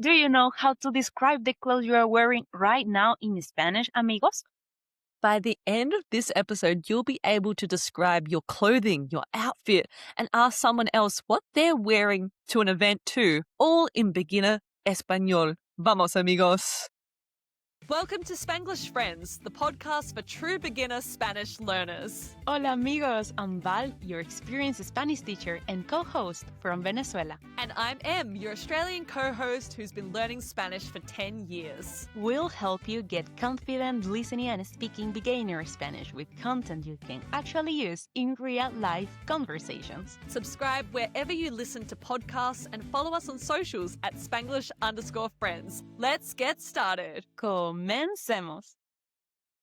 Do you know how to describe the clothes you are wearing right now in Spanish, amigos? By the end of this episode, you'll be able to describe your clothing, your outfit, and ask someone else what they're wearing to an event too, all in beginner español. Vamos, amigos. Welcome to Spanglish Friends, the podcast for true beginner Spanish learners. Hola, amigos. I'm Val, your experienced Spanish teacher and co-host from Venezuela. And I'm Em, your Australian co-host who's been learning Spanish for 10 years. We'll help you get confident listening and speaking beginner Spanish with content you can actually use in real-life conversations. Subscribe wherever you listen to podcasts and follow us on socials at Spanglish_friends. Let's get started. Comencemos.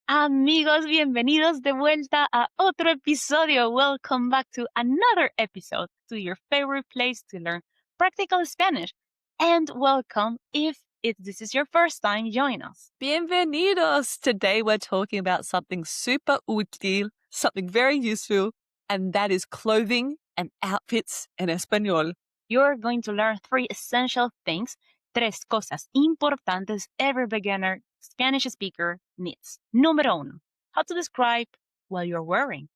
Amigos, bienvenidos de vuelta a otro episodio. Welcome back to another episode to your favorite place to learn practical Spanish. And welcome if this is your first time joining us. Bienvenidos! Today we're talking about something super útil, something very useful, and that is clothing and outfits en español. You're going to learn three essential things, tres cosas importantes every beginner Spanish speaker needs. Número uno, how to describe what you're wearing.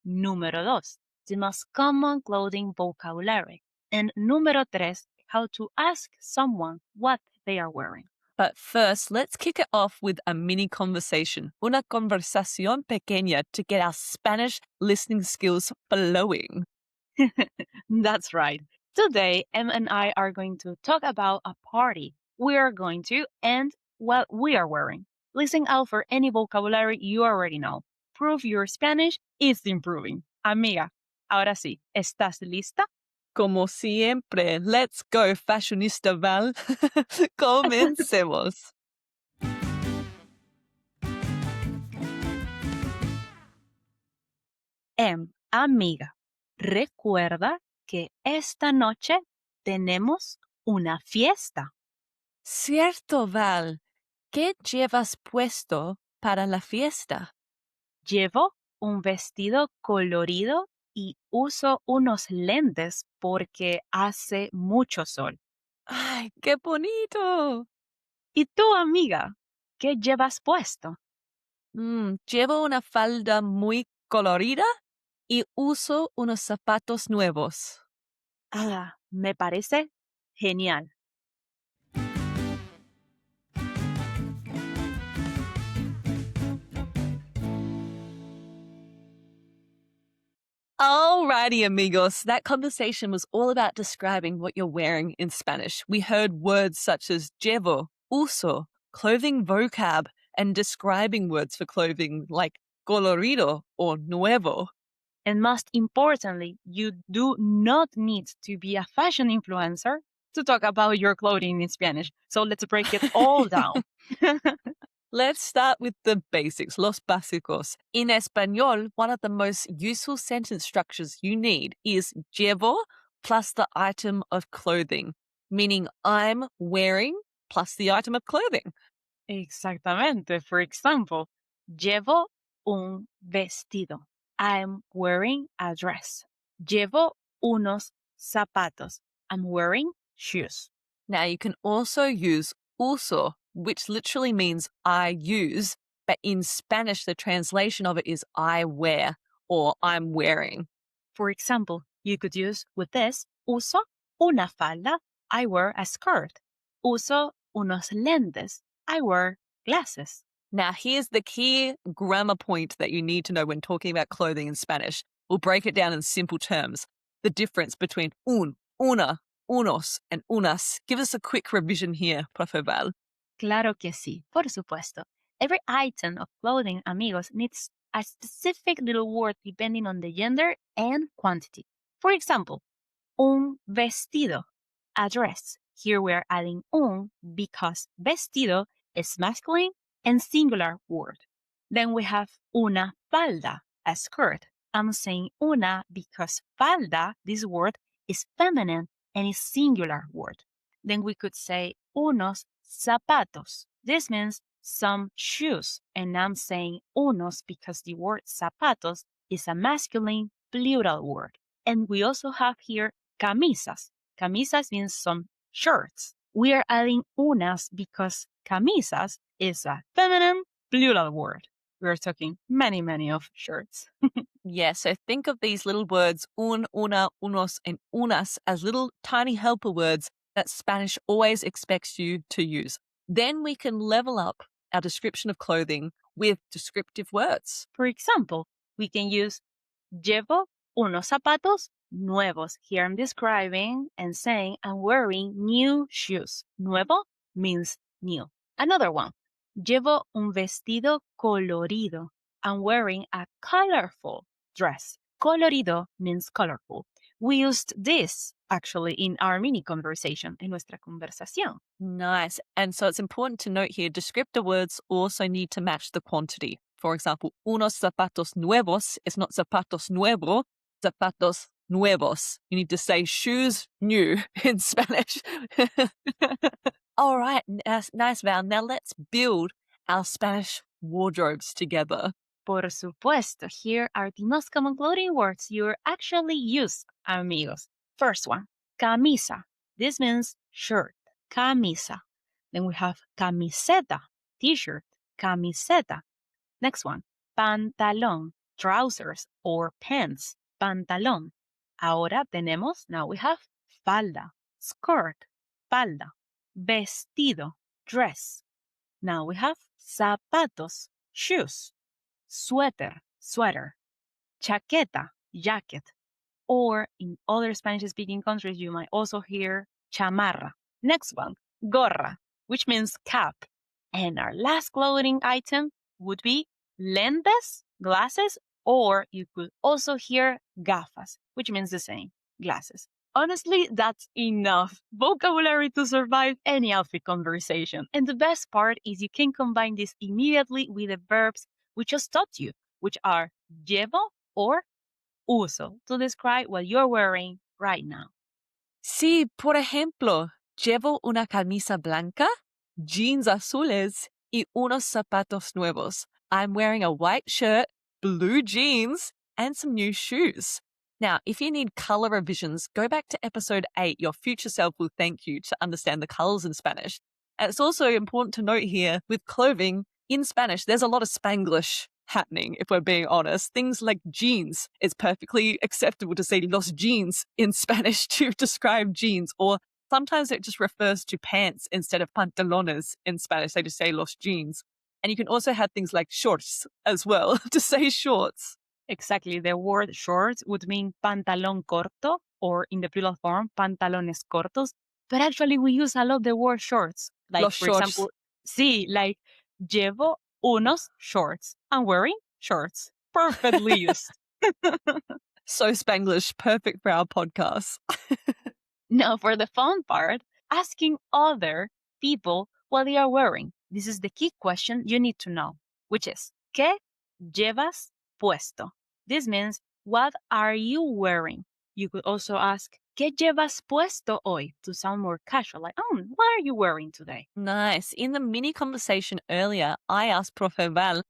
Número dos, the most common clothing vocabulary. And número tres, how to ask someone what they are wearing. But first, let's kick it off with a mini conversation, una conversación pequeña to get our Spanish listening skills flowing. That's right. Today, Em and I are going to talk about a party we are going to and what we are wearing. Listen out for any vocabulary you already know. Prove your Spanish is improving. Amiga, ahora sí, ¿estás lista? Como siempre, let's go, fashionista Val. Comencemos. Amiga, recuerda que esta noche tenemos una fiesta. Cierto, Val. ¿Qué llevas puesto para la fiesta? Llevo un vestido colorido y uso unos lentes porque hace mucho sol. ¡Ay, qué bonito! ¿Y tú, amiga, qué llevas puesto? Llevo una falda muy colorida y uso unos zapatos nuevos. Me parece genial. Alrighty, amigos. That conversation was all about describing what you're wearing in Spanish. We heard words such as llevo, uso, clothing vocab, and describing words for clothing like colorido or nuevo. And most importantly, you do not need to be a fashion influencer to talk about your clothing in Spanish. So let's break it all down. Let's start with the basics, los básicos. In español, one of the most useful sentence structures you need is llevo plus the item of clothing, meaning I'm wearing plus the item of clothing. Exactamente. For example, llevo un vestido. I'm wearing a dress. Llevo unos zapatos. I'm wearing shoes. Now, you can also use uso, which literally means I use, but in Spanish, the translation of it is I wear or I'm wearing. For example, you could use with this, uso una falda, I wear a skirt. Uso unos lentes, I wear glasses. Now, here's the key grammar point that you need to know when talking about clothing in Spanish. We'll break it down in simple terms. The difference between un, una, unos, and unas. Give us a quick revision here, Profe Val. Claro que sí, por supuesto. Every item of clothing, amigos, needs a specific little word depending on the gender and quantity. For example, un vestido, a dress. Here we're adding un because vestido is masculine and singular word. Then we have una falda, a skirt. I'm saying una because falda, this word, is feminine and is singular word. Then we could say unos zapatos. This means some shoes. And I'm saying unos because the word zapatos is a masculine plural word. And we also have here camisas. Camisas means some shirts. We are adding unas because camisas is a feminine plural word. We're talking many, many of shirts. Yeah, so think of these little words, un, una, unos, and unas, as little tiny helper words that Spanish always expects you to use. Then we can level up our description of clothing with descriptive words. For example, we can use llevo unos zapatos nuevos. Here I'm describing and saying I'm wearing new shoes. Nuevo means new. Another one. Llevo un vestido colorido. I'm wearing a colorful dress. Colorido means colorful. We used this actually in our mini conversation, en nuestra conversación. Nice. And so it's important to note here, descriptor words also need to match the quantity. For example, unos zapatos nuevos is not zapatos nuevo, zapatos nuevos. You need to say shoes new in Spanish. All right, nice, Val. Now let's build our Spanish wardrobes together. Por supuesto, here are the most common clothing words you actually use, amigos. First one, camisa. This means shirt, camisa. Then we have camiseta, t-shirt, camiseta. Next one, pantalón, trousers or pants, pantalón. Ahora tenemos, now we have falda, skirt, falda, vestido, dress. Now we have zapatos, shoes, suéter, sweater, chaqueta, jacket, or in other Spanish-speaking countries, you might also hear chamarra. Next one, gorra, which means cap. And our last clothing item would be lentes, glasses, or you could also hear gafas, which means the same, glasses. Honestly, that's enough vocabulary to survive any outfit conversation. And the best part is you can combine this immediately with the verbs we just taught you, which are llevo or uso, to describe what you're wearing right now. Sí, por ejemplo, llevo una camisa blanca, jeans azules, y unos zapatos nuevos. I'm wearing a white shirt, blue jeans, and some new shoes. Now, if you need color revisions, go back to episode 8. Your future self will thank you to understand the colors in Spanish. And it's also important to note here with clothing in Spanish, there's a lot of Spanglish happening, if we're being honest. Things like jeans. It's perfectly acceptable to say los jeans in Spanish to describe jeans, or sometimes it just refers to pants instead of pantalones in Spanish. They just say los jeans. And you can also have things like shorts as well to say shorts. Exactly. The word shorts would mean pantalón corto, or in the plural form, pantalones cortos. But actually, we use a lot the word shorts. Like, Los for shorts. example, sí, like, llevo unos shorts. I'm wearing shorts. Perfectly used. So Spanglish, perfect for our podcast. Now, for the fun part, asking other people what they are wearing. This is the key question you need to know, which is, ¿qué llevas puesto? This means, what are you wearing? You could also ask, ¿qué llevas puesto hoy? To sound more casual, like, oh, what are you wearing today? Nice. In the mini conversation earlier, I asked Profe Val,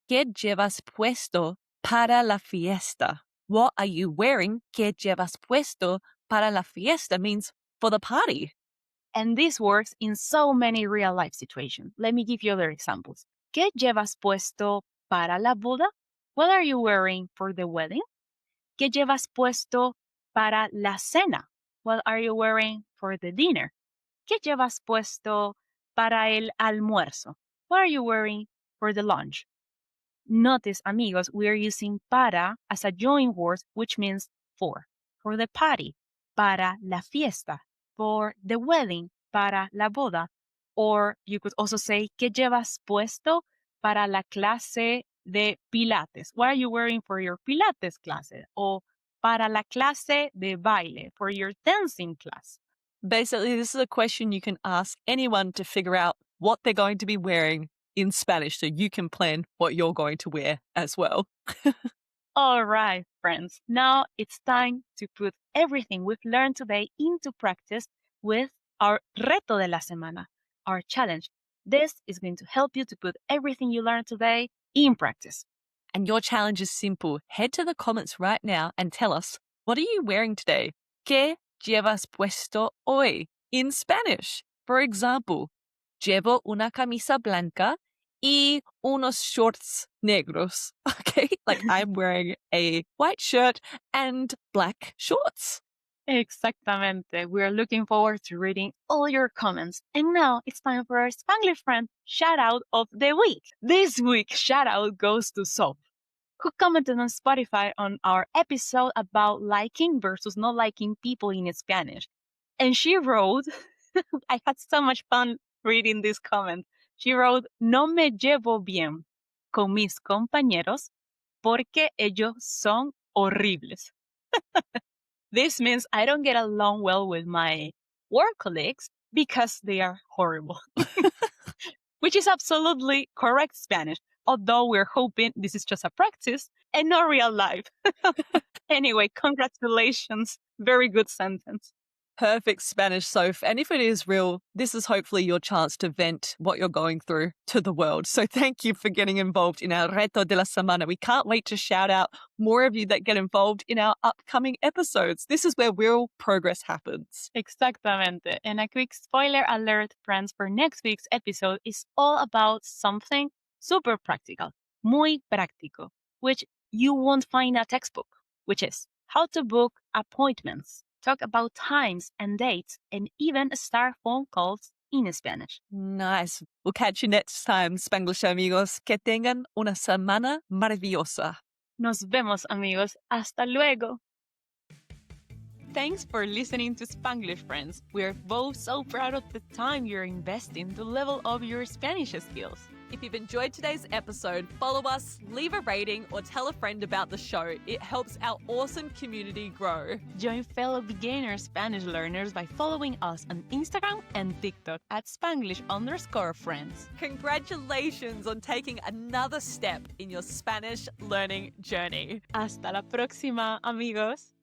¿qué llevas puesto para la fiesta? What are you wearing? ¿Qué llevas puesto para la fiesta? Means for the party. And this works in so many real life situations. Let me give you other examples. ¿Qué llevas puesto para la boda? What are you wearing for the wedding? ¿Qué llevas puesto para la cena? What are you wearing for the dinner? ¿Qué llevas puesto para el almuerzo? What are you wearing for the lunch? Notice, amigos, we are using para as a joint word, which means for the party, para la fiesta, for the wedding, para la boda. Or you could also say, ¿qué llevas puesto para la clase de Pilates? What are you wearing for your Pilates class? Or para la clase de baile, for your dancing class. Basically, this is a question you can ask anyone to figure out what they're going to be wearing in Spanish so you can plan what you're going to wear as well. All right, friends. Now it's time to put everything we've learned today into practice with our reto de la semana, our challenge. This is going to help you to put everything you learned today in practice. And your challenge is simple. Head to the comments right now and tell us, what are you wearing today? ¿Qué llevas puesto hoy? In Spanish. For example, llevo una camisa blanca y unos shorts negros. Okay, like I'm wearing a white shirt and black shorts. Exactamente. We're looking forward to reading all your comments. And now it's time for our Spanglish friend shout out of the week. This week, shout out goes to Sof, who commented on Spotify on our episode about liking versus not liking people in Spanish. And she wrote, I had so much fun reading this comment. She wrote, No me llevo bien con mis compañeros porque ellos son horribles. This means I don't get along well with my work colleagues because they are horrible, which is absolutely correct Spanish, although we're hoping this is just a practice and not real life. Anyway, congratulations. Very good sentence. Perfect Spanish, Soph. And if it is real, this is hopefully your chance to vent what you're going through to the world. So thank you for getting involved in our Reto de la Semana. We can't wait to shout out more of you that get involved in our upcoming episodes. This is where real progress happens. Exactamente. And a quick spoiler alert, friends, for next week's episode is all about something super practical, muy práctico, which you won't find in a textbook, which is how to book appointments, talk about times and dates, and even start phone calls in Spanish. Nice. We'll catch you next time, Spanglish amigos. Que tengan una semana maravillosa. Nos vemos, amigos. Hasta luego. Thanks for listening to Spanglish Friends. We're both so proud of the time you're investing to level up your Spanish skills. If you've enjoyed today's episode, follow us, leave a rating, or tell a friend about the show. It helps our awesome community grow. Join fellow beginner Spanish learners by following us on Instagram and TikTok at Spanglish_friends. Congratulations on taking another step in your Spanish learning journey. Hasta la próxima, amigos.